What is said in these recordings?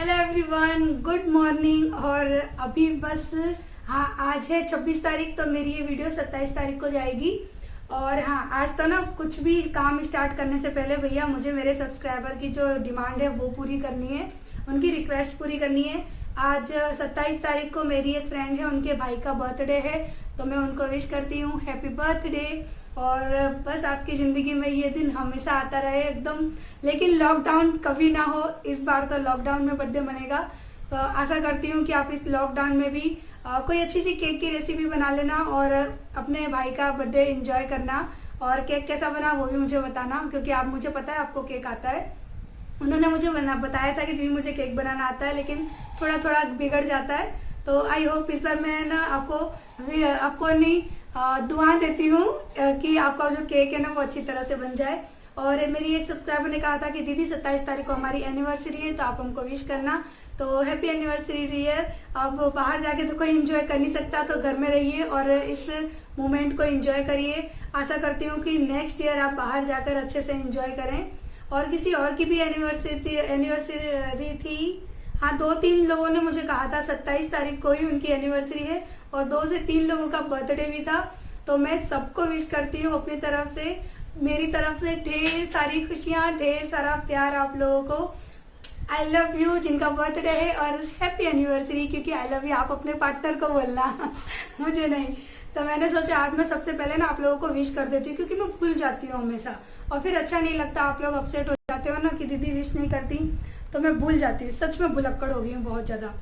Hello everyone, good morning. और अभी बस हाँ, आज है 26 तारीख, तो मेरी ये वीडियो 27 तारीख को जाएगी। और हाँ, आज तो ना कुछ भी काम स्टार्ट करने से पहले भैया मुझे मेरे सब्सक्राइबर की जो डिमांड है वो पूरी करनी है, उनकी रिक्वेस्ट पूरी करनी है। आज 27 तारीख को मेरी एक फ्रेंड है, उनके भाई का बर्थडे है, तो मैं उनको विश करती हूँ हैप्पी बर्थडे। और बस आपकी ज़िंदगी में ये दिन हमेशा आता रहे एकदम, लेकिन लॉकडाउन कभी ना हो। इस बार तो लॉकडाउन में बर्थडे बनेगा, तो आशा करती हूँ कि आप इस लॉकडाउन में भी कोई अच्छी सी केक की रेसिपी बना लेना और अपने भाई का बर्थडे एंजॉय करना। और केक कैसा बना वो भी मुझे बताना, क्योंकि आप, मुझे पता है आपको केक आता है। उन्होंने मुझे बताया था कि दीदी मुझे केक बनाना आता है, लेकिन थोड़ा थोड़ा बिगड़ जाता है। तो आई होप इस बार मैं ना आपको नहीं दुआ देती हूँ कि आपका जो केक है ना वो अच्छी तरह से बन जाए। और मेरी एक सब्सक्राइबर ने कहा था कि दीदी 27 तारीख को हमारी एनिवर्सरी है, तो आप हमको विश करना। तो हैप्पी एनिवर्सरी डियर। अब बाहर जाके तो कोई एंजॉय कर नहीं सकता, तो घर में रहिए और इस मोमेंट को एंजॉय करिए। आशा करती हूँ कि नेक्स्ट ईयर आप बाहर जाकर अच्छे से एंजॉय करें। और किसी और की भी एनिवर्सरी थी। हाँ, 2-3 लोगों ने मुझे कहा था 27 तारीख को ही उनकी एनिवर्सरी है, और 2 से 3 लोगों का बर्थडे भी था। तो मैं सबको विश करती हूँ अपनी तरफ से, मेरी तरफ से ढेर सारी खुशियाँ, ढेर सारा प्यार आप लोगों को। आई लव यू जिनका बर्थडे है, और हैप्पी एनिवर्सरी। क्योंकि आई लव यू आप अपने पार्टनर को बोलना मुझे नहीं। तो मैंने सोचा आज मैं सबसे पहले ना आप लोगों को विश कर देती हूँ, क्योंकि मैं भूल जाती हूँ हमेशा, और फिर अच्छा नहीं लगता। आप लोग अपसेट हो जाते हो ना कि दीदी विश नहीं करती, तो मैं भूल जाती हूँ। सच में भुलक्कड़ हो गई हूँ बहुत ज़्यादा।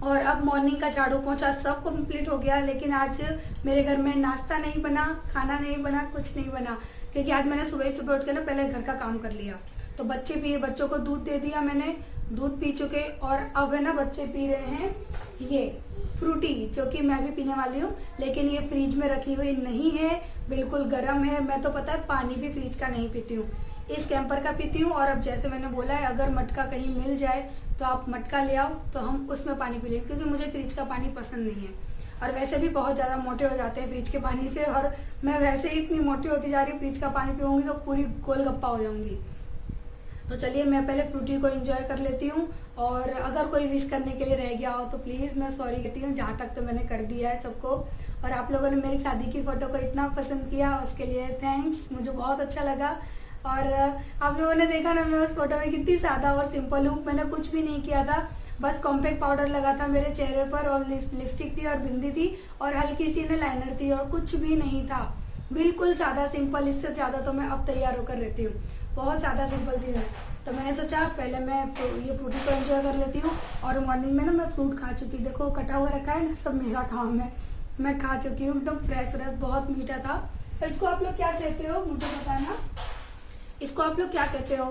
और अब मॉर्निंग का झाड़ू पोंछा सब कंप्लीट हो गया, लेकिन आज मेरे घर में नाश्ता नहीं बना, खाना नहीं बना, कुछ नहीं बना। क्योंकि आज मैंने सुबह ही सुबह उठ के ना पहले घर का काम कर लिया। तो बच्चे पिए, बच्चों को दूध दे दिया मैंने, दूध पी चुके। और अब है ना बच्चे पी रहे हैं ये फ्रूटी, जो कि मैं भी पीने वाली हूँ, लेकिन ये फ्रिज में रखी हुई नहीं है, बिल्कुल गर्म है। मैं तो पता है पानी भी फ्रिज का नहीं पीती हूँ, इस कैंपर का पीती हूँ। और अब जैसे मैंने बोला है, अगर मटका कहीं मिल जाए तो आप मटका ले आओ, तो हम उसमें पानी पी लेंगे, क्योंकि मुझे फ्रिज का पानी पसंद नहीं है। और वैसे भी बहुत ज़्यादा मोटे हो जाते हैं फ्रिज के पानी से, और मैं वैसे ही इतनी मोटी होती जा रही हूँ, फ्रिज का पानी पीऊँगी तो पूरी गोलगप्पा हो जाऊँगी। तो चलिए मैं पहले फ्रूटी को एंजॉय कर लेती हूँ। और अगर कोई विश करने के लिए रह गया हो तो प्लीज़ मैं सॉरी कहती हूँ, जहाँ तक तो मैंने कर दिया है सबको। और आप लोगों ने मेरी शादी की फ़ोटो को इतना पसंद किया, उसके लिए थैंक्स, मुझे बहुत अच्छा लगा। और आप लोगों ने देखा ना मैं उस फोटो में कितनी सादा और सिंपल हूँ। मैंने कुछ भी नहीं किया था, बस कॉम्पैक्ट पाउडर लगा था मेरे चेहरे पर, और लिपस्टिक थी और बिंदी थी, और हल्की सी ने लाइनर थी, और कुछ भी नहीं था। बिल्कुल सादा सिंपल, इससे ज़्यादा तो मैं अब तैयार होकर रहती हूँ। बहुत ज़्यादा सिंपल थी मैं। तो मैंने सोचा पहले मैं ये फ्रूटी को एंजॉय कर लेती हूँ। और मॉर्निंग में ना मैं फ्रूट खा चुकी, देखो कटा हुआ रखा है ना, सब मेरा काम है। मैं खा चुकी हूँ, एकदम फ्रेश फ्रेश, बहुत मीठा था। तो इसको आप लोग क्या कहते हो मुझे बताना, इसको आप लोग क्या कहते हो?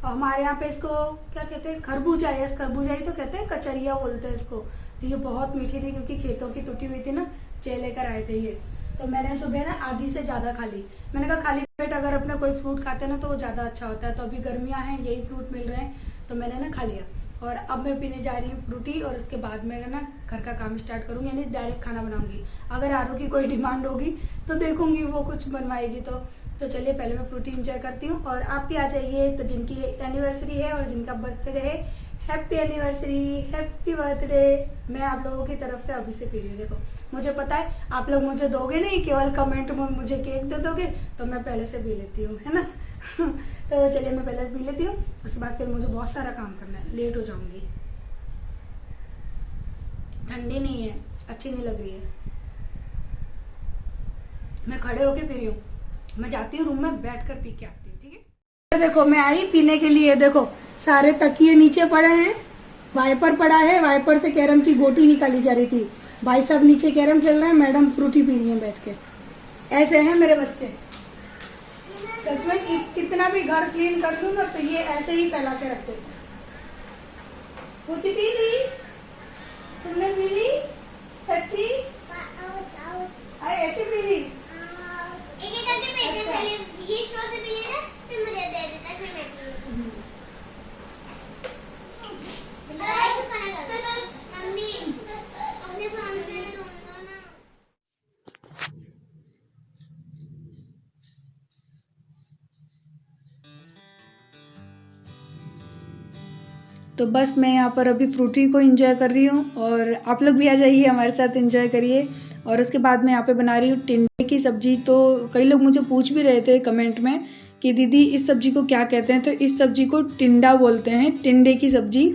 हमारे यहाँ पे इसको क्या कहते हैं, खरबूजा है, खरबूजा ही तो कहते हैं, कचरिया बोलते हैं इसको। तो ये बहुत मीठी थी, क्योंकि खेतों की टूटी हुई थी ना, चे लेकर आए थे ये। तो मैंने सुबह ना आधी से ज़्यादा खा ली। मैंने कहा खाली पेट अगर अपना कोई फ्रूट खाते हैं ना तो वो ज़्यादा अच्छा होता है। तो अभी गर्मियाँ हैं, यही फ्रूट मिल रहे हैं, तो मैंने ना खा लिया। और अब मैं पीने जा रही हूँ फ्रूटी, और उसके बाद मैं ना घर का काम स्टार्ट करूँगी, यानी डायरेक्ट खाना बनाऊँगी। अगर आरू की कोई डिमांड होगी तो देखूँगी वो कुछ बनवाएगी तो चलिए पहले मैं फ्रूटी एंजॉय करती हूँ। और आप भी आ जाइए, तो जिनकी एनिवर्सरी है और जिनका बर्थडे है, हैप्पी एनिवर्सरी, हैप्पी बर्थडे। मैं आप लोगों की तरफ से अभी से पी रही हूँ। देखो मुझे पता है आप लोग मुझे दोगे नहीं, केवल कमेंट में मुझे केक दे दोगे, तो मैं पहले से पी लेती हूँ, है ना तो चलिए मैं पहले पी लेती हूँ, उसके बाद फिर मुझे बहुत सारा काम करना है, लेट हो जाऊँगी। ठंडी नहीं है, अच्छी नहीं लग रही है, मैं खड़े होके पी रही हूँ। मैं जाती हूँ रूम में, बैठ कर पी के आती हूँ, ठीक है। देखो मैं आई पीने के लिए, देखो सारे तकिए नीचे पड़े हैं, वाइपर पड़ा है, वाइपर से कैरम की गोटी निकाली जा रही थी। भाई साहब नीचे कैरम खेल रहे हैं, मैडम फ्रूटी पी रही हैं बैठ के। ऐसे हैं मेरे बच्चे। सच में कितना भी घर क्लीन कर लूँ ना, तो ये ऐसे ही फैला के रख देते हैं। फ्रूटी पी ली तुमने, पी ली सच्ची? अरे ऐसे पी ली? एक एक करके पीते हैं, पहले ये स्ट्रॉ से पी लेना, फिर मुझे दे देता, फिर मैं पी लूंगी। मम्मी अपने फोन से ढूंढो ना। तो बस मैं यहाँ पर अभी फ्रूटी को एंजॉय कर रही हूँ और आप लोग भी आ जाइए हमारे साथ एंजॉय करिए। और उसके बाद मैं यहाँ पे बना रही हूँ टिंडे की सब्जी। तो कई लोग मुझे पूछ भी रहे थे कमेंट में कि दीदी इस सब्जी को क्या कहते हैं। तो इस सब्जी को टिंडा बोलते हैं, टिंडे की सब्जी।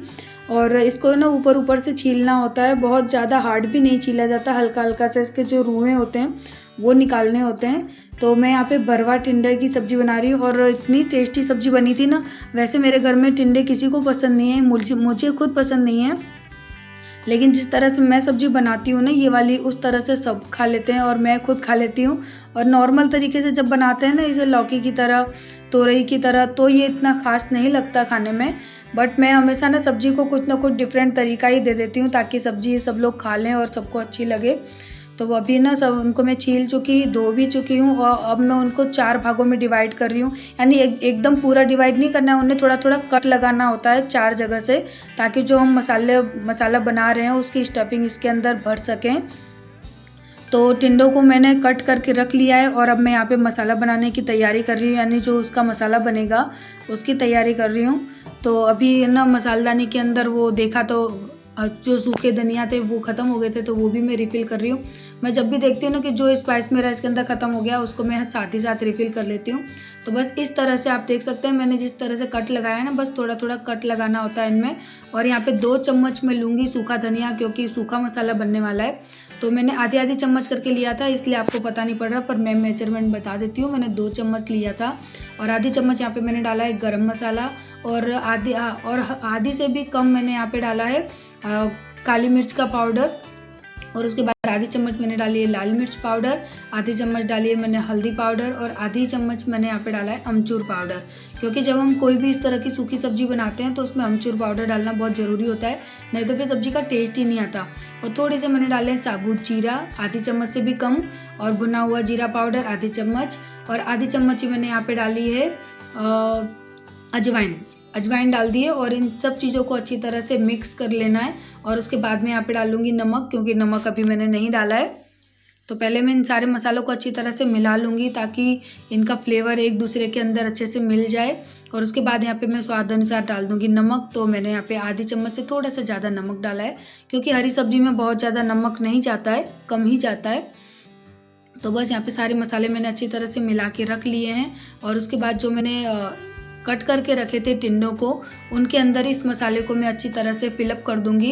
और इसको ना ऊपर ऊपर से छीलना होता है, बहुत ज़्यादा हार्ड भी नहीं छीला जाता, हल्का हल्का से इसके जो रूहें होते हैं वो निकालने होते हैं। तो मैं यहाँ पे भरवा टिंडे की सब्ज़ी बना रही हूँ और इतनी टेस्टी सब्ज़ी बनी थी ना। वैसे मेरे घर में टिंडे किसी को पसंद नहीं है, मुझे खुद पसंद नहीं है, लेकिन जिस तरह से मैं सब्ज़ी बनाती हूँ ना ये वाली, उस तरह से सब खा लेते हैं और मैं खुद खा लेती हूँ। और नॉर्मल तरीके से जब बनाते हैं ना इसे लौकी की तरह, तोरई की तरह, तो ये इतना ख़ास नहीं लगता खाने में। बट मैं हमेशा ना सब्ज़ी को कुछ ना कुछ डिफरेंट तरीका ही दे देती हूँ ताकि सब्ज़ी सब लोग खा लें और सबको अच्छी लगे। तो अभी ना सब उनको मैं छील चुकी, धो भी चुकी हूँ और अब मैं उनको 4 भागों में डिवाइड कर रही हूँ। यानी एकदम पूरा डिवाइड नहीं करना है, उन्हें थोड़ा थोड़ा कट लगाना होता है 4 जगह से, ताकि जो हम मसाला बना रहे हैं उसकी स्टफिंग इसके अंदर भर सकें। तो टिंडों को मैंने कट करके रख लिया है और अब मैं यहाँ पे मसाला बनाने की तैयारी कर रही हूँ, यानी जो उसका मसाला बनेगा उसकी तैयारी कर रही हूँ। तो अभी ना मसालदानी के अंदर वो देखा तो जो सूखे धनिया थे वो ख़त्म हो गए थे, तो वो भी मैं रिफ़िल कर रही हूँ। मैं जब भी देखती हूँ ना कि जो स्पाइस मेरा इसके अंदर ख़त्म हो गया उसको मैं साथ ही साथ रिफ़िल कर लेती हूँ। तो बस इस तरह से आप देख सकते हैं मैंने जिस तरह से कट लगाया है ना, बस थोड़ा थोड़ा कट लगाना होता है इनमें। और यहाँ पे 2 चम्मच मैं लूँगी सूखा धनिया, क्योंकि सूखा मसाला बनने वाला है। तो मैंने आधी चम्मच करके लिया था, इसलिए आपको पता नहीं पड़ रहा, पर मैं मेजरमेंट बता देती हूँ। मैंने 2 चम्मच लिया था और आधी चम्मच यहाँ पे मैंने डाला है गरम मसाला और आधी से भी कम मैंने यहाँ पे डाला है काली मिर्च का पाउडर। और उसके बाद आधी चम्मच मैंने डाली है लाल मिर्च पाउडर, आधी चम्मच डाली है मैंने हल्दी पाउडर और आधी चम्मच मैंने यहाँ पे डाला है अमचूर पाउडर। क्योंकि जब हम कोई भी इस तरह की सूखी सब्जी बनाते हैं तो उसमें अमचूर पाउडर डालना बहुत ज़रूरी होता है, नहीं तो फिर सब्जी का टेस्ट ही नहीं आता। और थोड़े से मैंने डाले हैं साबुत जीरा, आधी चम्मच से भी कम, और भुना हुआ जीरा पाउडर आधी चम्मच, और आधी चम्मच ही मैंने यहाँ पे डाली है अजवाइन डाल दी है। और इन सब चीज़ों को अच्छी तरह से मिक्स कर लेना है। और उसके बाद में यहाँ पे डालूंगी नमक, क्योंकि नमक अभी मैंने नहीं डाला है। तो पहले मैं इन सारे मसालों को अच्छी तरह से मिला लूँगी ताकि इनका फ्लेवर एक दूसरे के अंदर अच्छे से मिल जाए। और उसके बाद यहाँ पे मैं स्वाद अनुसार डाल दूँगी नमक। तो मैंने यहाँ पे आधी चम्मच से थोड़ा सा ज़्यादा नमक डाला है, क्योंकि हरी सब्जी में बहुत ज़्यादा नमक नहीं जाता है, कम ही जाता है। तो बस यहाँ पे सारे मसाले मैंने अच्छी तरह से मिला के रख लिए हैं। और उसके बाद जो मैंने कट करके रखे थे टिंडों को, उनके अंदर इस मसाले को मैं अच्छी तरह से फिलअप कर दूंगी।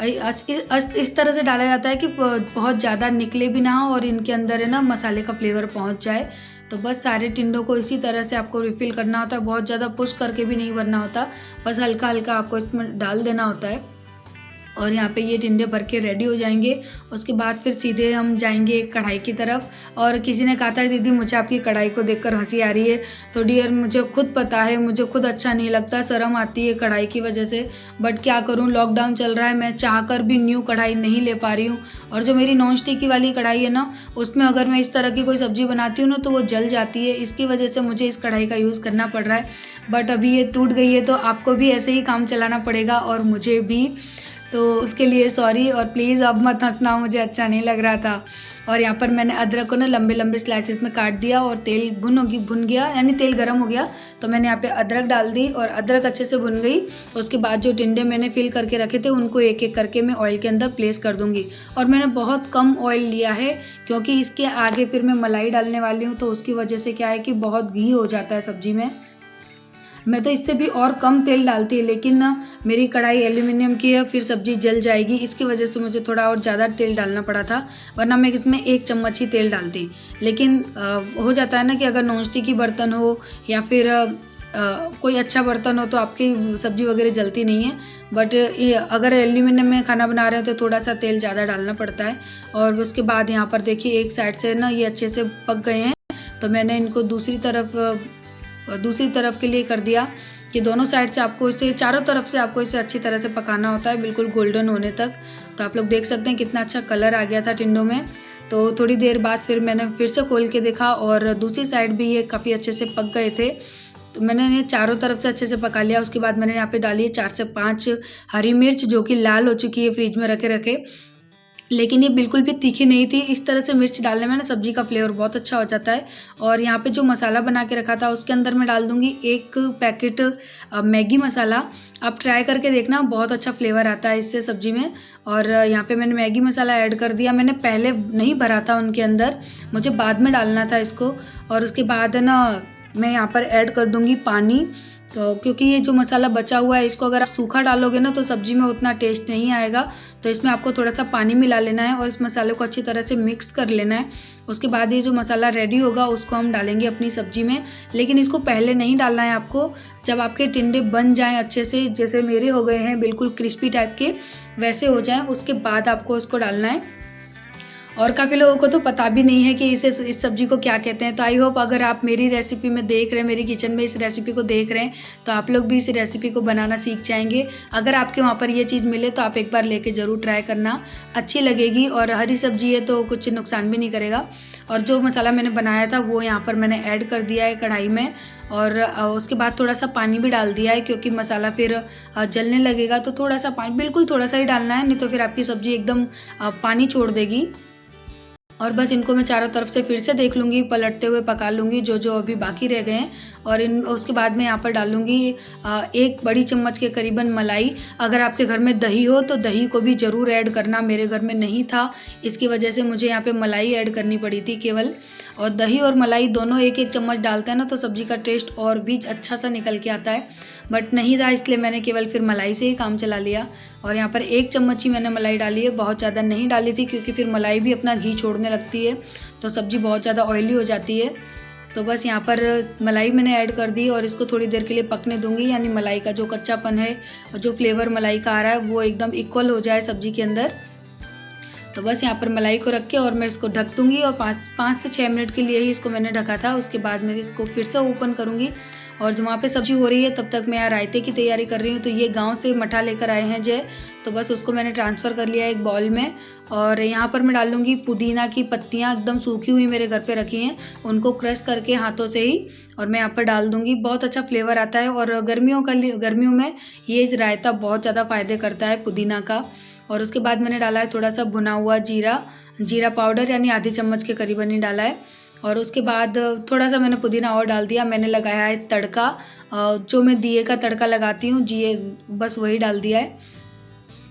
इस तरह से डाला जाता है कि बहुत ज़्यादा निकले भी ना हो और इनके अंदर है ना मसाले का फ्लेवर पहुंच जाए। तो बस सारे टिंडों को इसी तरह से आपको रिफ़िल करना होता है, बहुत ज़्यादा पुश करके भी नहीं भरना होता, बस हल्का हल्का आपको इसमें डाल देना होता है। और यहाँ पे ये टिंडे भर के रेडी हो जाएंगे। उसके बाद फिर सीधे हम जाएंगे कढ़ाई की तरफ। और किसी ने कहा था दीदी मुझे आपकी कढ़ाई को देखकर हंसी आ रही है। तो डियर मुझे खुद पता है, मुझे खुद अच्छा नहीं लगता, शर्म आती है कढ़ाई की वजह से, बट क्या करूँ, लॉकडाउन चल रहा है, मैं चाहकर भी न्यू कढ़ाई नहीं ले पा रही हूँ। और जो मेरी नॉन स्टिक की वाली कढ़ाई है ना, उसमें अगर मैं इस तरह की कोई सब्ज़ी बनाती हूँ ना तो वो जल जाती है, इसकी वजह से मुझे इस कढ़ाई का यूज़ करना पड़ रहा है। बट अभी ये टूट गई है तो आपको भी ऐसे ही काम चलाना पड़ेगा और मुझे भी, तो उसके लिए सॉरी। और प्लीज़ अब मत हंसना, मुझे अच्छा नहीं लग रहा था। और यहाँ पर मैंने अदरक को ना लंबे लंबे स्लाइसेस में काट दिया और तेल भुन गया, यानी तेल गर्म हो गया तो मैंने यहाँ पे अदरक डाल दी और अदरक अच्छे से भुन गई। उसके बाद जो टिंडे मैंने फिल करके रखे थे उनको एक एक करके मैं ऑयल के अंदर प्लेस कर दूँगी। और मैंने बहुत कम ऑयल लिया है, क्योंकि इसके आगे फिर मैं मलाई डालने वाली हूँ, तो उसकी वजह से क्या है कि बहुत घी हो जाता है सब्जी में। मैं तो इससे भी और कम तेल डालती है, लेकिन ना मेरी कढ़ाई एल्यूमिनियम की है, फिर सब्जी जल जाएगी, इसकी वजह से मुझे थोड़ा और ज़्यादा तेल डालना पड़ा था, वरना मैं इसमें 1 चम्मच ही तेल डालती। लेकिन हो जाता है ना कि अगर नॉन स्टिक की बर्तन हो या फिर कोई अच्छा बर्तन हो तो आपकी सब्जी वगैरह जलती नहीं है। बट अगर एल्यूमिनियम में खाना बना रहे हो तो थोड़ा सा तेल ज़्यादा डालना पड़ता है। और उसके बाद यहाँ पर देखिए एक साइड से ना ये अच्छे से पक गए हैं, तो मैंने इनको दूसरी तरफ के लिए कर दिया कि दोनों साइड से आपको इसे, चारों तरफ से आपको इसे अच्छी तरह से पकाना होता है, बिल्कुल गोल्डन होने तक। तो आप लोग देख सकते हैं कितना अच्छा कलर आ गया था टिंडों में। तो थोड़ी देर बाद फिर मैंने फिर से खोल के देखा और दूसरी साइड भी ये काफ़ी अच्छे से पक गए थे। तो मैंने इन्हें चारों तरफ से अच्छे से पका लिया। उसके बाद मैंने यहाँ पे डाली है 4 से 5 हरी मिर्च, जो कि लाल हो चुकी है फ्रिज में रखे लेकिन ये बिल्कुल भी तीखी नहीं थी। इस तरह से मिर्च डालने में ना सब्ज़ी का फ्लेवर बहुत अच्छा हो जाता है। और यहाँ पे जो मसाला बना के रखा था उसके अंदर मैं डाल दूँगी 1 पैकेट मैगी मसाला। आप ट्राई करके देखना, बहुत अच्छा फ्लेवर आता है इससे सब्ज़ी में। और यहाँ पे मैंने मैगी मसाला ऐड कर दिया। मैंने पहले नहीं भरा था उनके अंदर, मुझे बाद में डालना था इसको। और उसके बाद ना मैं यहाँ पर ऐड कर दूँगी पानी। तो क्योंकि ये जो मसाला बचा हुआ है इसको अगर आप सूखा डालोगे ना तो सब्ज़ी में उतना टेस्ट नहीं आएगा, तो इसमें आपको थोड़ा सा पानी मिला लेना है और इस मसाले को अच्छी तरह से मिक्स कर लेना है। उसके बाद ये जो मसाला रेडी होगा उसको हम डालेंगे अपनी सब्ज़ी में, लेकिन इसको पहले नहीं डालना है आपको। जब आपके टिंडे बन जाएँ अच्छे से, जैसे मेरे हो गए हैं बिल्कुल क्रिस्पी टाइप के, वैसे हो जाएँ, उसके बाद आपको उसको डालना है। और काफ़ी लोगों को तो पता भी नहीं है कि इस सब्ज़ी को क्या कहते हैं। तो आई होप अगर आप मेरी रेसिपी में देख रहे हैं, मेरी किचन में इस रेसिपी को देख रहे हैं, तो आप लोग भी इस रेसिपी को बनाना सीख जाएंगे। अगर आपके वहाँ पर ये चीज़ मिले तो आप एक बार लेके ज़रूर ट्राई करना, अच्छी लगेगी। और हरी सब्ज़ी है तो कुछ नुकसान भी नहीं करेगा। और जो मसाला मैंने बनाया था वो यहाँ पर मैंने ऐड कर दिया है कढ़ाई में। और उसके बाद थोड़ा सा पानी भी डाल दिया है, क्योंकि मसाला फिर जलने लगेगा। तो थोड़ा सा पानी, बिल्कुल थोड़ा सा ही डालना है, नहीं तो फिर आपकी सब्ज़ी एकदम पानी छोड़ देगी। और बस इनको मैं चारों तरफ से फिर से देख लूँगी, पलटते हुए पका लूँगी जो जो अभी बाकी रह गए हैं। और उसके बाद मैं यहाँ पर डाल लूँगी 1 बड़ी चम्मच के करीबन मलाई। अगर आपके घर में दही हो तो दही को भी ज़रूर ऐड करना। मेरे घर में नहीं था, इसकी वजह से मुझे यहाँ पे मलाई ऐड करनी पड़ी थी केवल। और दही और मलाई दोनों 1-1 चम्मच डालते हैं ना तो सब्ज़ी का टेस्ट और भी अच्छा सा निकल के आता है। बट नहीं था, इसलिए मैंने केवल फिर मलाई से ही काम चला लिया। और यहाँ पर 1 चम्मच ही मैंने मलाई डाली है, बहुत ज़्यादा नहीं डाली थी, क्योंकि फिर मलाई भी अपना घी छोड़ने लगती है तो सब्ज़ी बहुत ज़्यादा ऑयली हो जाती है। तो बस यहाँ पर मलाई मैंने ऐड कर दी और इसको थोड़ी देर के लिए पकने दूंगी, यानी मलाई का जो कच्चापन है और जो फ्लेवर मलाई का आ रहा है वो एकदम इक्वल हो जाए सब्ज़ी के अंदर। तो बस यहाँ पर मलाई को रख के और मैं इसको ढक दूँगी। और 5 से 6 मिनट के लिए ही इसको मैंने ढका था। उसके बाद मैं इसको फिर से ओपन करूँगी। और जो वहाँ पे सब्ज़ी हो रही है तब तक मैं यहाँ रायते की तैयारी कर रही हूँ। तो ये गांव से मठा लेकर आए हैं जय, तो बस उसको मैंने ट्रांसफ़र कर लिया एक बाउल में। और यहाँ पर मैं डाल लूँगी पुदीना की पत्तियाँ, एकदम सूखी हुई मेरे घर पे रखी हैं, उनको क्रश करके हाथों से ही, और मैं यहाँ पर डाल दूँगी। बहुत अच्छा फ्लेवर आता है। और गर्मियों में ये रायता बहुत ज़्यादा फ़ायदे करता है पुदीना का। और उसके बाद मैंने डाला है थोड़ा सा भुना हुआ जीरा पाउडर, यानी आधी चम्मच के करीबन ही डाला है। और उसके बाद थोड़ा सा मैंने पुदीना और डाल दिया। मैंने लगाया है तड़का, जो मैं दिए का तड़का लगाती हूँ जी, बस वही डाल दिया है।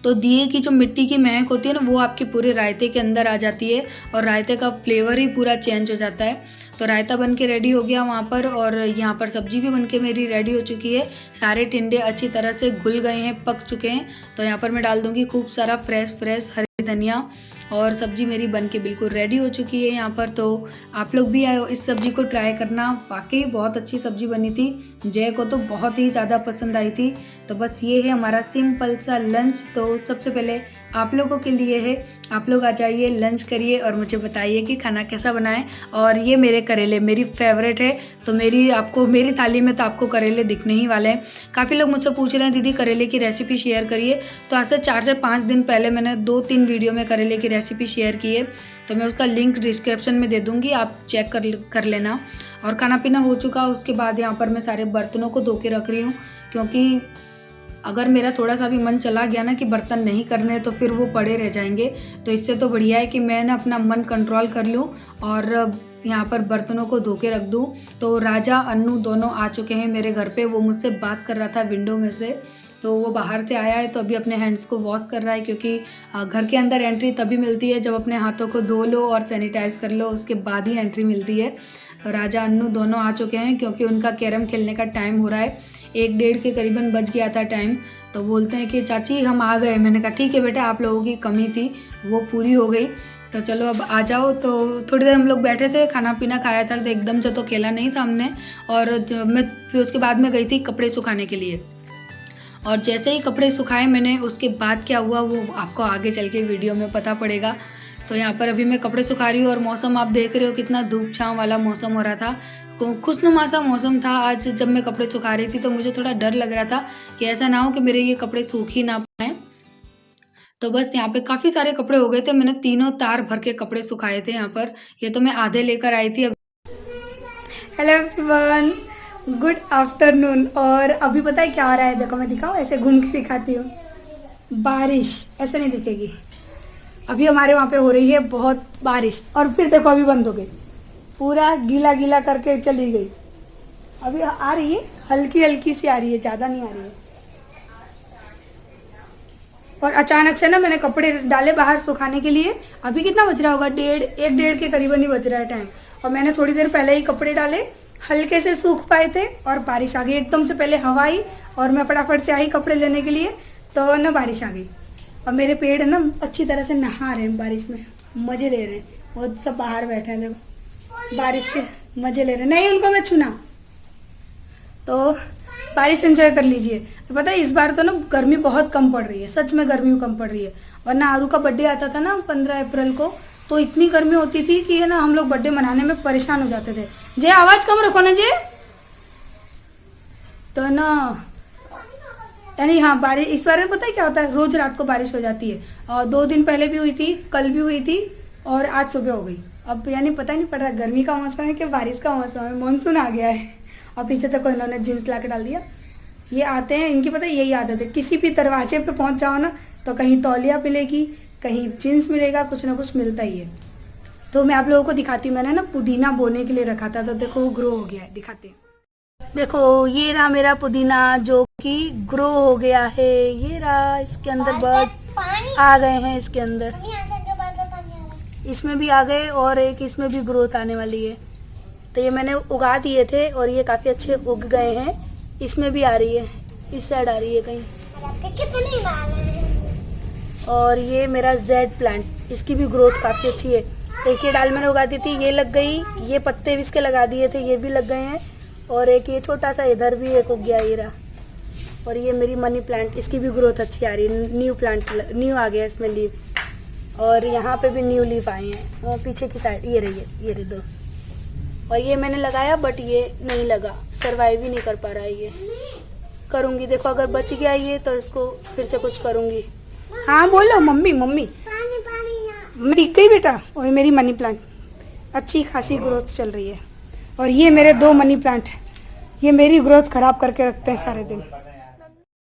तो दिए की जो मिट्टी की महक होती है ना वो आपके पूरे रायते के अंदर आ जाती है और रायते का फ्लेवर ही पूरा चेंज हो जाता है। तो रायता बन के रेडी हो गया वहाँ पर। और यहाँ पर सब्जी भी बन के मेरी रेडी हो चुकी है। सारे टिंडे अच्छी तरह से घुल गए हैं, पक चुके हैं। तो यहाँ पर मैं डाल दूँगी खूब सारा फ्रेश हरी धनिया, और सब्जी मेरी बन के बिल्कुल रेडी हो चुकी है यहाँ पर। तो आप लोग भी इस सब्ज़ी को ट्राई करना, वाकई बहुत अच्छी सब्ज़ी बनी थी। जय को तो बहुत ही ज़्यादा पसंद आई थी। तो बस ये है हमारा सिंपल सा लंच। तो सबसे पहले आप लोगों के लिए है, आप लोग आ जाइए, लंच करिए और मुझे बताइए कि खाना कैसा बना है। और ये मेरे करेले मेरी फेवरेट है, तो मेरी थाली में तो आपको करेले दिखने ही वाले हैं। काफ़ी लोग मुझसे पूछ रहे हैं दीदी करेले की रेसिपी शेयर करिए। तो आज से 4 से 5 दिन पहले मैंने 2-3 वीडियो में करेले की रेसिपी शेयर की है, तो मैं उसका लिंक डिस्क्रिप्शन में दे दूँगी, आप चेक कर लेना। और खाना पीना हो चुका, उसके बाद यहाँ पर मैं सारे बर्तनों को धो के रख रही हूँ, क्योंकि अगर मेरा थोड़ा सा भी मन चला गया ना कि बर्तन नहीं करने तो फिर वो पड़े रह जाएंगे। तो इससे तो बढ़िया है कि मैं ना अपना मन कंट्रोल कर लूँ और यहाँ पर बर्तनों को धो के रख दूँ। तो राजा अन्नू दोनों आ चुके हैं मेरे घर पे। वो मुझसे बात कर रहा था विंडो में से, तो वो बाहर से आया है तो अभी अपने हैंड्स को वॉश कर रहा है, क्योंकि घर के अंदर एंट्री तभी मिलती है जब अपने हाथों को धो लो और सैनिटाइज कर लो, उसके बाद ही एंट्री मिलती है। तो राजा अन्नू दोनों आ चुके हैं, क्योंकि उनका कैरम खेलने का टाइम हो रहा है। 1-1:30 के करीबन बज गया था टाइम। तो बोलते हैं कि चाची हम आ गए। मैंने कहा ठीक है बेटा, आप लोगों की कमी थी वो पूरी हो गई, तो चलो अब आ जाओ। तो थोड़ी देर हम लोग बैठे थे, खाना पीना खाया था, तो एकदम से तो खेला नहीं था हमने। और मैं फिर उसके बाद में गई थी कपड़े सुखाने के लिए। और जैसे ही कपड़े सुखाए मैंने, उसके बाद क्या हुआ वो आपको आगे चल के वीडियो में पता पड़ेगा। तो यहाँ पर अभी मैं कपड़े सुखा रही हूँ और मौसम आप देख रहे हो कितना धूप छाँव वाला मौसम हो रहा था, खुशनुमा सा मौसम था आज। जब मैं कपड़े सुखा रही थी तो मुझे थोड़ा डर लग रहा था कि ऐसा ना हो कि मेरे ये कपड़े सूख ही ना पाए। तो बस यहाँ पे काफ़ी सारे कपड़े हो गए थे, मैंने 3 तार भर के कपड़े सुखाए थे यहाँ पर। ये तो मैं आधे लेकर आई थी। Hello everyone, good afternoon. और अभी पता है क्या हो रहा है, देखो मैं दिखाऊँ, ऐसे घूम के दिखाती हूँ। बारिश ऐसे नहीं दिखेगी। अभी हमारे वहाँ पे हो रही है बहुत बारिश, और फिर देखो अभी बंद हो गई, पूरा गीला गीला करके चली गई। अभी आ रही है, हल्की हल्की सी आ रही है, ज़्यादा नहीं आ रही है। और अचानक से ना मैंने कपड़े डाले बाहर सुखाने के लिए। अभी कितना बज रहा होगा, 1:30 के करीबन ही बज रहा है टाइम, और मैंने थोड़ी देर पहले ही कपड़े डाले, हल्के से सूख पाए थे और बारिश आ गई एकदम से। पहले हवा आई और मैं फटाफट से आई कपड़े लेने के लिए, तो ना बारिश आ गई। और मेरे पेड़ ना अच्छी तरह से नहा रहे हैं बारिश में, मजे ले रहे हैं। वो सब बाहर बैठे हैं, देखो बारिश के मजे ले रहे हैं। नहीं, उनको मैं छूना, तो बारिश एंजॉय कर लीजिए। तो पता है इस बार तो ना गर्मी बहुत कम पड़ रही है, सच में गर्मी कम पड़ रही है। वरना आरू का बर्थडे आता था ना 15 अप्रैल को, तो इतनी गर्मी होती थी कि है ना हम लोग बर्थडे मनाने में परेशान हो जाते थे। जे आवाज कम रखो ना जे। तो ना यानी हाँ बारिश इस बार पता है क्या होता है, रोज रात को बारिश हो जाती है। और 2 दिन पहले भी हुई थी, कल भी हुई थी, और आज सुबह हो गई। अब यानी पता ही नहीं पड़ रहा गर्मी का मौसम है कि बारिश का मौसम है, मानसून आ गया है। और पीछे तक इन्होंने जींस ला के डाल दिया। ये आते हैं, इनकी पता है यही आदत है, किसी भी दरवाजे पे पहुंच जाओ ना तो कहीं तौलिया मिलेगी, कहीं जींस मिलेगा, कुछ ना कुछ मिलता ही है। तो मैं आप लोगों को दिखाती हूँ, मैंने ना पुदीना बोने के लिए रखा था, तो देखो वो ग्रो हो गया है, दिखाते हैं। देखो ये रहा मेरा पुदीना जो कि ग्रो हो गया है। ये रहा, इसके अंदर बर्ड आ गए हैं, इसके अंदर इसमें भी आ गए, और एक इसमें भी ग्रोथ आने वाली है। तो ये मैंने उगा दिए थे और ये काफ़ी अच्छे उग गए हैं। इसमें भी आ रही है, इस साइड आ रही है कहीं। और ये मेरा जेड प्लांट, इसकी भी ग्रोथ काफ़ी अच्छी है। एक ये डाल मैंने उगा दी थी, ये लग गई। ये पत्ते भी इसके लगा दिए थे, ये भी लग गए हैं। और एक ये छोटा सा इधर भी एक उग गया, ये रहा। और ये मेरी मनी प्लांट, इसकी भी ग्रोथ अच्छी आ रही है। न्यू प्लांट, न्यू आ गया इसमें लीफ। और यहाँ पे भी न्यू लीफ आए हैं, वो पीछे की साइड ये रही 2। और ये मैंने लगाया बट ये नहीं लगा, सर्वाइव ही नहीं कर पा रहा है। ये करूँगी, देखो अगर बच गया ये तो इसको फिर से कुछ करूँगी। हाँ बोलो मम्मी। मम्मी दिख गई बेटा। और मेरी मनी प्लांट अच्छी खासी ग्रोथ चल रही है। और ये मेरे 2 मनी प्लांट, ये मेरी ग्रोथ खराब करके रखते हैं सारे दिन।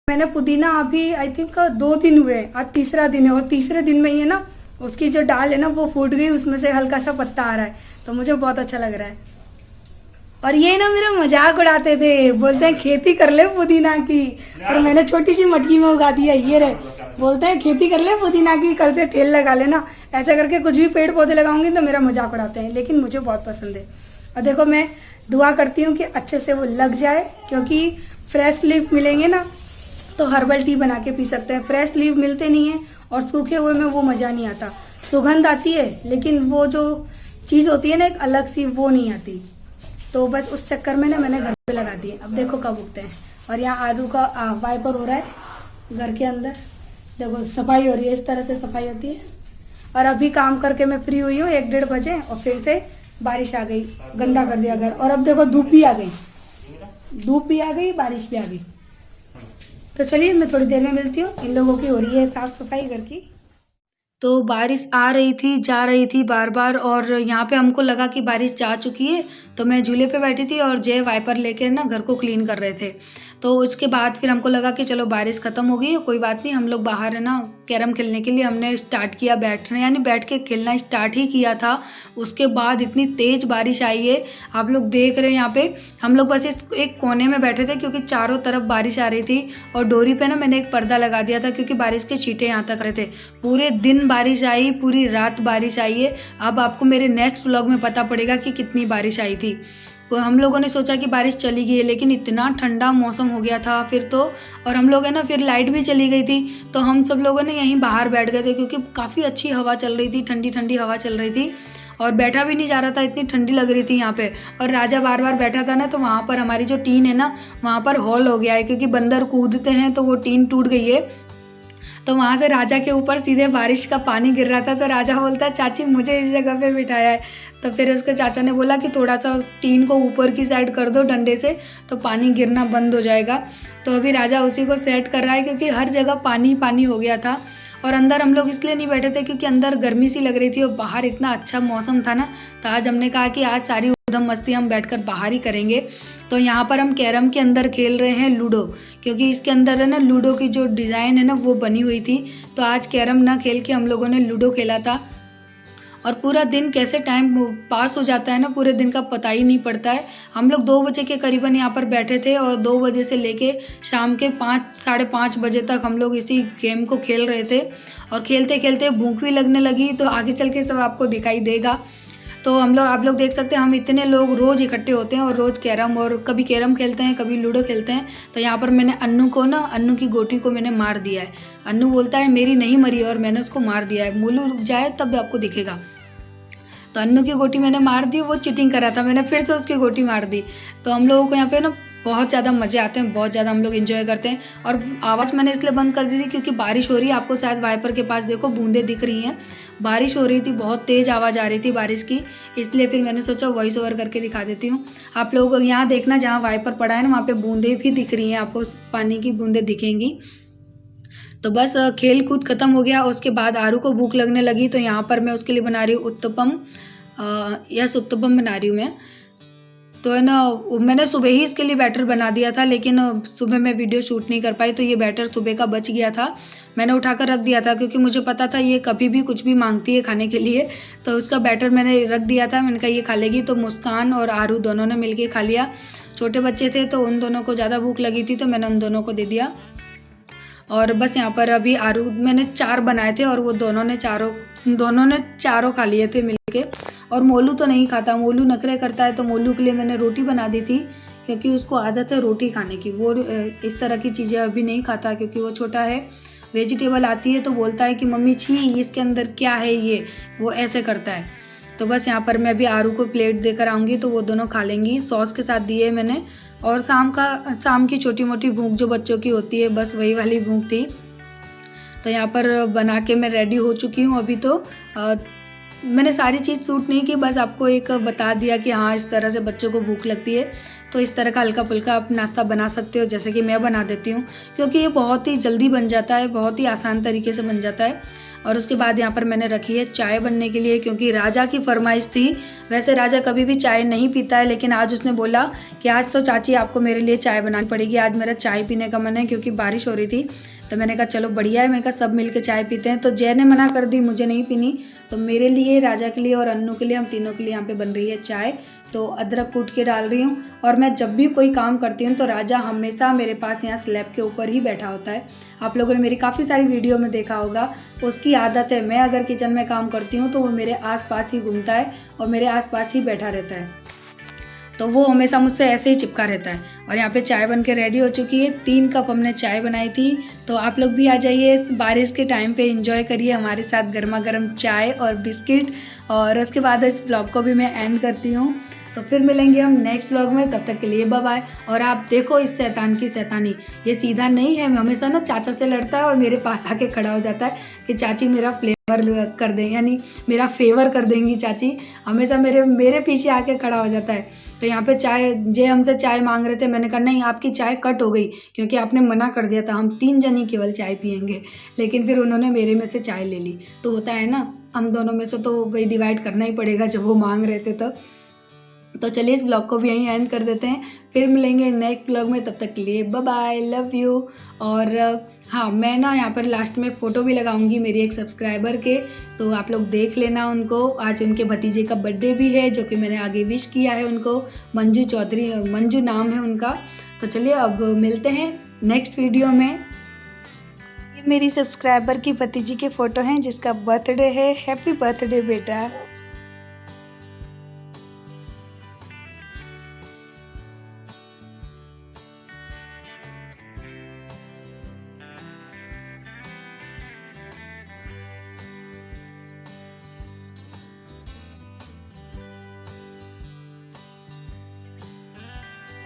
मैंने पुदीना अभी आई थिंक 2 दिन हुए, आज तीसरा दिन है। और तीसरे दिन में ही है ना उसकी जो डाल है ना वो फूट गई, उसमें से हल्का सा पत्ता आ रहा है, तो मुझे बहुत अच्छा लग रहा है। और ये ना मेरा मजाक उड़ाते थे, बोलते हैं खेती कर ले पुदीना की। और मैंने छोटी सी मटकी में उगा दिया, ये रहे। बोलते हैं खेती कर ले पुदीना की, कल से ठेल लगा लेना। ऐसा करके कुछ भी पेड़ पौधे लगाऊंगी तो मेरा मजाक उड़ाते हैं, लेकिन मुझे बहुत पसंद है। और देखो मैं दुआ करती हूँ कि अच्छे से वो लग जाए, क्योंकि फ्रेश लीफ मिलेंगे ना तो हर्बल टी बना के पी सकते हैं। फ्रेश लीफ मिलते नहीं है और सूखे हुए में वो मज़ा नहीं आता। सुगंध आती है लेकिन वो जो चीज़ होती है ना एक अलग सी, वो नहीं आती। तो बस उस चक्कर में ना मैंने घर पे लगा दिए। अब देखो कब उगते हैं। और यहाँ आलू का वाइपर हो रहा है घर के अंदर, देखो सफाई हो रही है, इस तरह से सफाई होती है। और अभी काम करके मैं फ्री हुई हूँ 1-1:30 बजे, और फिर से बारिश आ गई, गंदा कर दिया घर। और अब देखो धूप भी आ गई, बारिश भी आ गई। तो चलिए मैं थोड़ी देर में मिलती हूँ। इन लोगों की हो रही है साफ सफाई घर की। तो बारिश आ रही थी, जा रही थी बार बार, और यहाँ पे हमको लगा कि बारिश जा चुकी है, तो मैं झूले पे बैठी थी और जय वाइपर लेके ना घर को क्लीन कर रहे थे। तो उसके बाद फिर हमको लगा कि चलो बारिश ख़त्म हो गई है, कोई बात नहीं, हम लोग बाहर है ना कैरम खेलने के लिए हमने स्टार्ट किया बैठना, यानी बैठ के खेलना स्टार्ट ही किया था। उसके बाद इतनी तेज़ बारिश आई है, आप लोग देख रहे हैं यहाँ पे। हम लोग बस एक कोने में बैठे थे क्योंकि चारों तरफ बारिश आ रही थी, और डोरी पे ना मैंने एक पर्दा लगा दिया था क्योंकि बारिश के छींटे यहाँ तक रहे थे। पूरे दिन बारिश आई, पूरी रात बारिश आई है। अब आपको मेरे नेक्स्ट व्लॉग में पता पड़ेगा कि कितनी बारिश आई थी। तो हम लोगों ने सोचा कि बारिश चली गई है, लेकिन इतना ठंडा मौसम हो गया था फिर तो। और हम लोग है ना फिर लाइट भी चली गई थी, तो हम सब लोगों ने यहीं बाहर बैठ गए थे क्योंकि काफ़ी अच्छी हवा चल रही थी, ठंडी ठंडी हवा चल रही थी, और बैठा भी नहीं जा रहा था, इतनी ठंडी लग रही थी यहाँ पे। और राजा बार बार बैठा था ना, तो वहाँ पर हमारी जो टीन है ना वहाँ पर हॉल हो गया है, क्योंकि बंदर कूदते हैं तो वो टीन टूट गई है। तो वहाँ से राजा के ऊपर सीधे बारिश का पानी गिर रहा था। तो राजा बोलता चाची मुझे इस जगह पे बिठाया है। तो फिर उसके चाचा ने बोला कि थोड़ा सा उस टीन को ऊपर की साइड कर दो डंडे से, तो पानी गिरना बंद हो जाएगा। तो अभी राजा उसी को सेट कर रहा है क्योंकि हर जगह पानी पानी हो गया था। और अंदर हम लोग इसलिए नहीं बैठे थे क्योंकि अंदर गर्मी सी लग रही थी और बाहर इतना अच्छा मौसम था ना, तो आज हमने कहा कि आज सारी उधम मस्ती हम बैठकर बाहर ही करेंगे। तो यहाँ पर हम कैरम के अंदर खेल रहे हैं लूडो, क्योंकि इसके अंदर है ना लूडो की जो डिज़ाइन है ना वो बनी हुई थी। तो आज कैरम ना खेल के हम लोगों ने लूडो खेला था और पूरा दिन कैसे टाइम पास हो जाता है ना, पूरे दिन का पता ही नहीं पड़ता है। हम लोग 2 बजे के करीबन यहाँ पर बैठे थे और 2 बजे से लेके शाम के 5 साढ़े 5 बजे तक हम लोग इसी गेम को खेल रहे थे। और खेलते खेलते भूख भी लगने लगी, तो आगे चल के सब आपको दिखाई देगा। तो आप लोग देख सकते हैं हम इतने लोग रोज़ इकट्ठे होते हैं और रोज़ कैरम, और कभी कैरम खेलते हैं कभी लूडो खेलते हैं। तो यहाँ पर मैंने अन्नू की गोटी को मैंने मार दिया है। अन्नू बोलता है मेरी नहीं मरी और मैंने उसको मार दिया है, मोलू रुक जाए तब आपको दिखेगा। तो अन्नू की गोटी मैंने मार दी, वो चीटिंग कर रहा था, मैंने फिर से उसकी गोटी मार दी। तो हम लोगों को यहाँ पे ना बहुत ज़्यादा मज़े आते हैं, बहुत ज़्यादा हम लोग एंजॉय करते हैं। और आवाज़ मैंने इसलिए बंद कर दी थी क्योंकि बारिश हो रही है, आपको शायद वाइपर के पास देखो बूंदें दिख रही हैं, बारिश हो रही थी, बहुत तेज़ आवाज़ आ रही थी बारिश की, इसलिए फिर मैंने सोचा वॉइस ओवर करके दिखा देती हूँ। आप लोग यहाँ देखना जहाँ वाइपर पड़ा है ना वहाँ पर बूंदें भी दिख रही हैं, आपको पानी की बूंदें दिखेंगी। तो बस खेल कूद ख़त्म हो गया। उसके बाद आरू को भूख लगने लगी, तो यहाँ पर मैं उसके लिए बना रही हूँ उत्तपम। यस, उत्तपम बना रही हूँ मैं। तो है ना मैंने सुबह ही इसके लिए बैटर बना दिया था, लेकिन सुबह मैं वीडियो शूट नहीं कर पाई, तो ये बैटर सुबह का बच गया था, मैंने उठाकर रख दिया था क्योंकि मुझे पता था ये कभी भी कुछ भी मांगती है खाने के लिए। तो उसका बैटर मैंने रख दिया था, मैंने कहा ये खा लेगी। तो मुस्कान और आरू दोनों ने मिलके खा लिया। छोटे बच्चे थे तो उन दोनों को ज़्यादा भूख लगी थी, तो मैंने उन दोनों को दे दिया। और बस यहाँ पर अभी आरू मैंने 4 बनाए थे और वो दोनों ने चारों खा लिए थे मिलके। और मोलू तो नहीं खाता, मोलू नखरे करता है, तो मोलू के लिए मैंने रोटी बना दी थी क्योंकि उसको आदत है रोटी खाने की। वो इस तरह की चीज़ें अभी नहीं खाता क्योंकि वो छोटा है। वेजिटेबल आती है तो बोलता है कि मम्मी छी इसके अंदर क्या है ये, वो ऐसे करता है। तो बस यहाँ पर मैं अभी आरू को प्लेट देकर आऊँगी तो वो दोनों खा लेंगी। सॉस के साथ दिए मैंने। और शाम की छोटी मोटी भूख जो बच्चों की होती है, बस वही वाली भूख थी। तो यहाँ पर बना के मैं रेडी हो चुकी हूँ। अभी तो मैंने सारी चीज़ शूट नहीं की, बस आपको एक बता दिया कि हाँ इस तरह से बच्चों को भूख लगती है तो इस तरह का हल्का फुल्का आप नाश्ता बना सकते हो, जैसे कि मैं बना देती हूँ, क्योंकि ये बहुत ही जल्दी बन जाता है, बहुत ही आसान तरीके से बन जाता है। और उसके बाद यहाँ पर मैंने रखी है चाय बनने के लिए, क्योंकि राजा की फरमाइश थी। वैसे राजा कभी भी चाय नहीं पीता है, लेकिन आज उसने बोला कि आज तो चाची आपको मेरे लिए चाय बनानी पड़ेगी, आज मेरा चाय पीने का मन है, क्योंकि बारिश हो रही थी। तो मैंने कहा चलो बढ़िया है, मैंने कहा सब मिलके चाय पीते हैं। तो जय ने मना कर दी, मुझे नहीं पीनी, तो मेरे लिए, राजा के लिए और अन्नू के लिए, हम तीनों के लिए यहाँ पे बन रही है चाय। तो अदरक कूट के डाल रही हूँ। और मैं जब भी कोई काम करती हूँ तो राजा हमेशा मेरे पास यहाँ स्लैब के ऊपर ही बैठा होता है। आप लोगों ने मेरी काफ़ी सारी वीडियो में देखा होगा, उसकी आदत है, मैं अगर किचन में काम करती हूँ तो वो मेरे आसपास ही घूमता है और मेरे आसपास ही बैठा रहता है। तो वो हमेशा मुझसे ऐसे ही चिपका रहता है। और यहाँ पे चाय बन के रेडी हो चुकी है। 3 कप हमने चाय बनाई थी। तो आप लोग भी आ जाइए, बारिश के टाइम पे एंजॉय करिए हमारे साथ गर्मा गर्म चाय और बिस्किट। और उसके बाद इस ब्लॉग को भी मैं एंड करती हूँ। तो फिर मिलेंगे हम नेक्स्ट ब्लॉग में, तब तक के लिए बाय बाय। और आप देखो इस शैतान की शैतानी, ये सीधा नहीं है, हमेशा ना चाचा से लड़ता है और मेरे पास आके खड़ा हो जाता है कि चाची मेरा फ्लेवर कर दें, यानी मेरा फेवर कर देंगी चाची, हमेशा मेरे पीछे आके खड़ा हो जाता है। तो यहाँ पे जे हमसे चाय मांग रहे थे, मैंने कहा नहीं आपकी चाय कट हो गई, क्योंकि आपने मना कर दिया था हम 3 जन ही केवल चाय पियेंगे, लेकिन फिर उन्होंने मेरे में से चाय ले ली। तो होता है ना, हम दोनों में से तो वही डिवाइड करना ही पड़ेगा जब वो मांग रहे थे। तो चलिए इस ब्लॉग को भी यहीं एंड कर देते हैं, फिर मिलेंगे नेक्स्ट ब्लॉग में, तब तक के लिए बाय बाय, लव यू। और हाँ, मैं ना यहाँ पर लास्ट में फ़ोटो भी लगाऊंगी मेरी एक सब्सक्राइबर के, तो आप लोग देख लेना उनको। आज उनके भतीजे का बर्थडे भी है, जो कि मैंने आगे विश किया है उनको, मंजू चौधरी, मंजू नाम है उनका। तो चलिए अब मिलते हैं नेक्स्ट वीडियो में। ये मेरी सब्सक्राइबर की भतीजी के फ़ोटो हैं जिसका बर्थडे है। हैप्पी बर्थडे बेटा।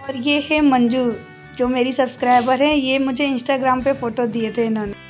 और ये है मंजू, जो मेरी सब्सक्राइबर है, ये मुझे इंस्टाग्राम पे फ़ोटो दिए थे इन्होंने।